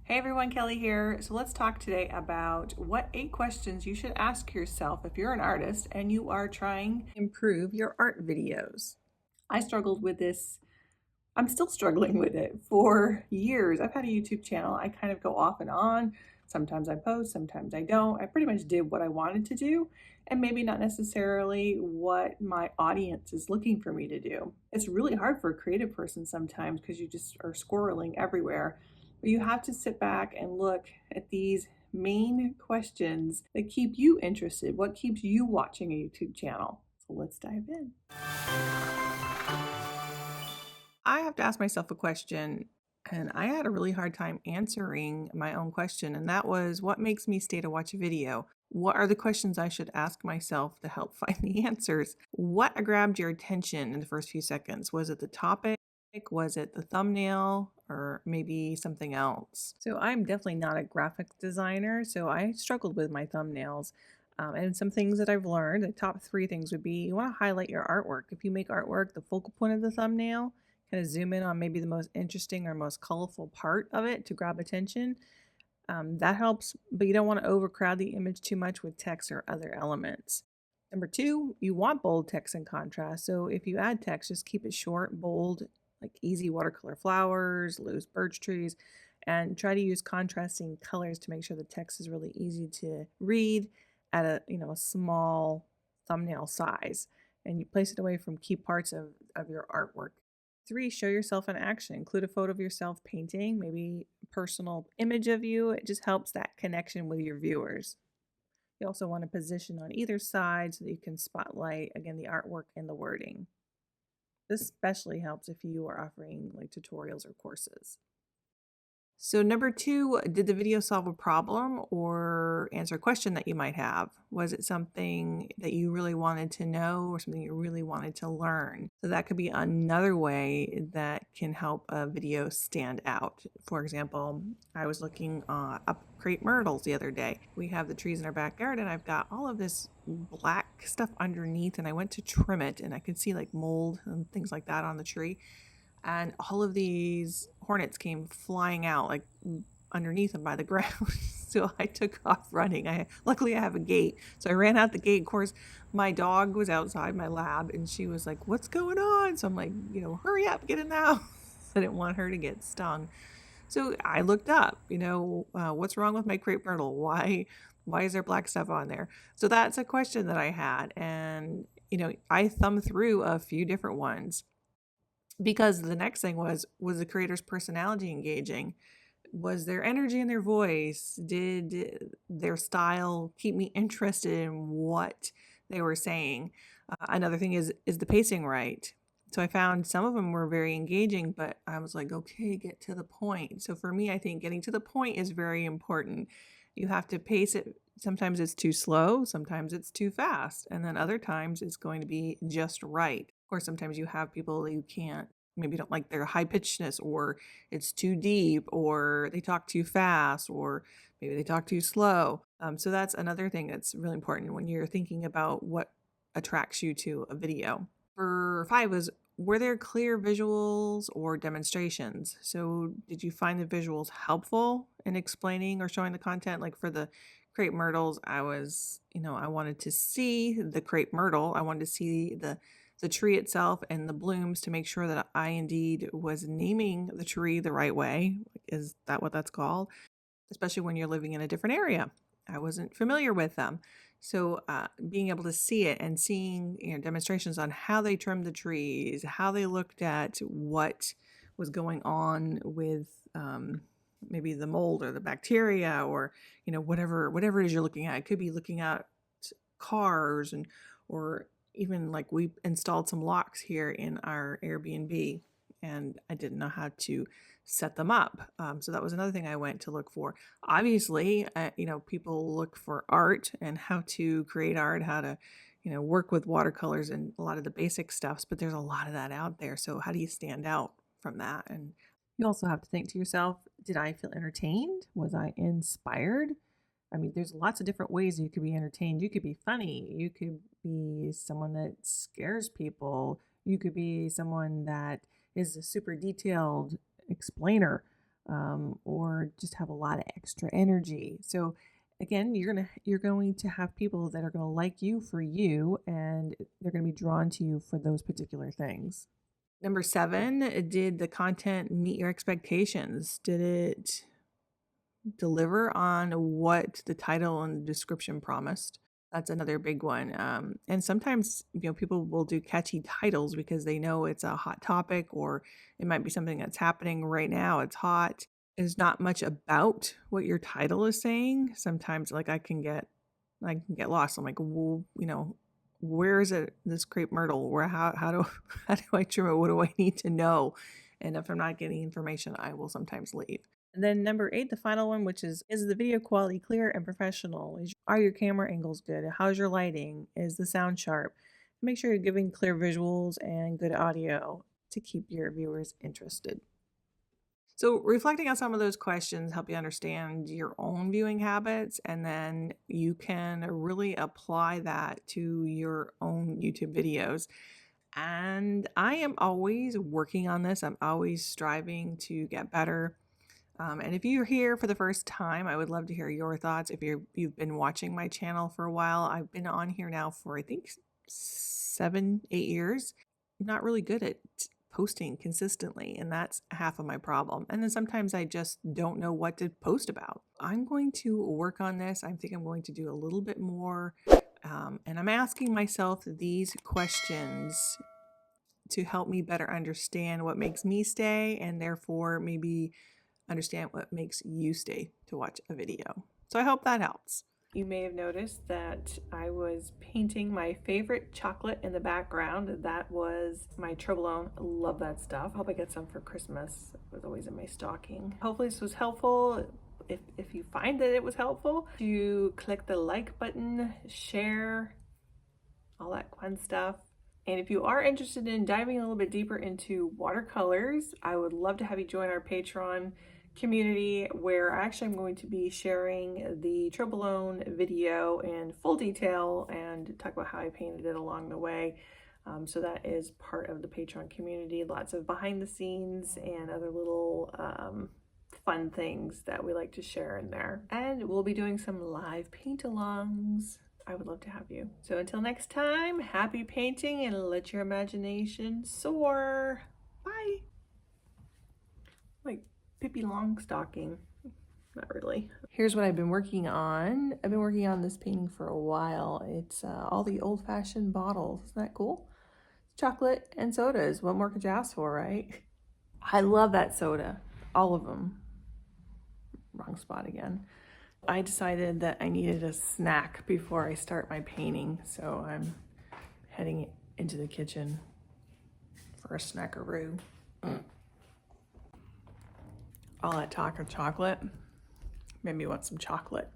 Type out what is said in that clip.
Hey everyone, Kelly here. So let's talk today about what 8 questions you should ask yourself if you're an artist and you are trying to improve your art videos. I struggled with this. I'm still struggling with it for years. I've had a YouTube channel. I kind of go off and on. Sometimes I post, sometimes I don't. I pretty much did what I wanted to do and maybe not necessarily what my audience is looking for me to do. It's really hard for a creative person sometimes because you just are squirreling everywhere. But you have to sit back and look at these main questions that keep you interested. What keeps you watching a YouTube channel? So let's dive in. I have to ask myself a question, and I had a really hard time answering my own question, and that was what makes me stay to watch a video? What are the questions I should ask myself to help find the answers? What grabbed your attention in the first few seconds? Was it the topic? Was it the thumbnail? Or maybe something else? So I'm definitely not a graphic designer, so I struggled with my thumbnails. And some things that I've learned, the top 3 things would be you want to highlight your artwork. If you make artwork the focal point of the thumbnail, kind of zoom in on maybe the most interesting or most colorful part of it to grab attention. That helps, but you don't want to overcrowd the image too much with text or other elements. Number 2, you want bold text and contrast. So if you add text, just keep it short, bold, like easy watercolor flowers, loose birch trees, and try to use contrasting colors to make sure the text is really easy to read at a small thumbnail size. And you place it away from key parts of your artwork. 3, show yourself in action. Include a photo of yourself painting, maybe a personal image of you. It just helps that connection with your viewers. You also want to position on either side so that you can spotlight, again, the artwork and the wording. This especially helps if you are offering like tutorials or courses. So number 2, did the video solve a problem or answer a question that you might have? Was it something that you really wanted to know or something you really wanted to learn? So that could be another way that can help a video stand out. For example, I was looking up crepe myrtles the other day. We have the trees in our backyard and I've got all of this black stuff underneath, and I went to trim it and I could see like mold and things like that on the tree. And all of these hornets came flying out like underneath them by the ground. So I took off running. Luckily I have a gate, so I ran out the gate. Of course, my dog was outside my lab, and she was like, "What's going on?" So I'm like, hurry up, get in the house. I didn't want her to get stung. So I looked up, what's wrong with my crepe myrtle? Why is there black stuff on there? So that's a question that I had, and I thumbed through a few different ones. Because the next thing was the creator's personality engaging? Was their energy in their voice? Did their style keep me interested in what they were saying? Another thing is the pacing right? So I found some of them were very engaging, but I was like, okay, get to the point. So for me, I think getting to the point is very important. You have to pace it. Sometimes it's too slow, sometimes it's too fast, and then other times it's going to be just right. Of course, sometimes you have people that you can't, maybe don't like their high pitchedness, or it's too deep, or they talk too fast, or maybe they talk too slow. So that's another thing that's really important when you're thinking about what attracts you to a video. For 5 was, were there clear visuals or demonstrations? So did you find the visuals helpful in explaining or showing the content? Like for the crepe myrtles, I wanted to see the crepe myrtle. I wanted to see the tree itself and the blooms to make sure that I indeed was naming the tree the right way. Is that what that's called? Especially when you're living in a different area. I wasn't familiar with them. So being able to see it and seeing demonstrations on how they trimmed the trees, how they looked at what was going on with maybe the mold or the bacteria, or whatever it is you're looking at. It could be looking at cars, or even like we installed some locks here in our Airbnb, and I didn't know how to set them up. So that was another thing I went to look for. Obviously, people look for art and how to create art, how to, work with watercolors and a lot of the basic stuffs, but there's a lot of that out there. So how do you stand out from that? And you also have to think to yourself, did I feel entertained? Was I inspired? I mean, there's lots of different ways you could be entertained. You could be funny. You could be someone that scares people. You could be someone that is a super detailed explainer. or just have a lot of extra energy. So again, you're going to have people that are going to like you for you, and they're going to be drawn to you for those particular things. Number 7, did the content meet your expectations? Did it deliver on what the title and the description promised? That's another big one. And sometimes, people will do catchy titles because they know it's a hot topic, or it might be something that's happening right now. It's hot. There's not much about what your title is saying. Sometimes, like I can get lost. I'm like, well, where is it? This crepe myrtle? Where? How do how do I trim it? What do I need to know? And if I'm not getting information, I will sometimes leave. And then number 8, the final one, which is the video quality clear and professional? Are your camera angles good? How's your lighting? Is the sound sharp? Make sure you're giving clear visuals and good audio to keep your viewers interested. So reflecting on some of those questions help you understand your own viewing habits, and then you can really apply that to your own YouTube videos. And I am always working on this. I'm always striving to get better. And if you're here for the first time, I would love to hear your thoughts. If you've been watching my channel for a while, I've been on here now for I think 7, 8 years. I'm not really good at posting consistently, and that's half of my problem. And then sometimes I just don't know what to post about. I'm going to work on this. I think I'm going to do a little bit more, and I'm asking myself these questions to help me better understand what makes me stay, and therefore maybe understand what makes you stay to watch a video. So I hope that helps. You may have noticed that I was painting my favorite chocolate in the background. That was my Trobolone. Love that stuff. I hope I get some for Christmas. It was always in my stocking. Hopefully this was helpful. If you find that it was helpful, you click the like button, share, all that fun stuff. And if you are interested in diving a little bit deeper into watercolors, I would love to have you join our Patreon community, where actually I'm going to be sharing the Trobolone video in full detail and talk about how I painted it along the way. So that is part of the Patreon community. Lots of behind the scenes and other little fun things that we like to share in there. And we'll be doing some live paint-alongs. I would love to have you. So until next time, happy painting and let your imagination soar. Bye. Like Pippi Longstocking. Not really. Here's what I've been working on. I've been working on this painting for a while. It's all the old-fashioned bottles. Isn't that cool? Chocolate and sodas. What more could you ask for, right? I love that soda. All of them. Wrong spot again. I decided that I needed a snack before I start my painting, so I'm heading into the kitchen for a snackaroo. All that talk of chocolate made me want some chocolate.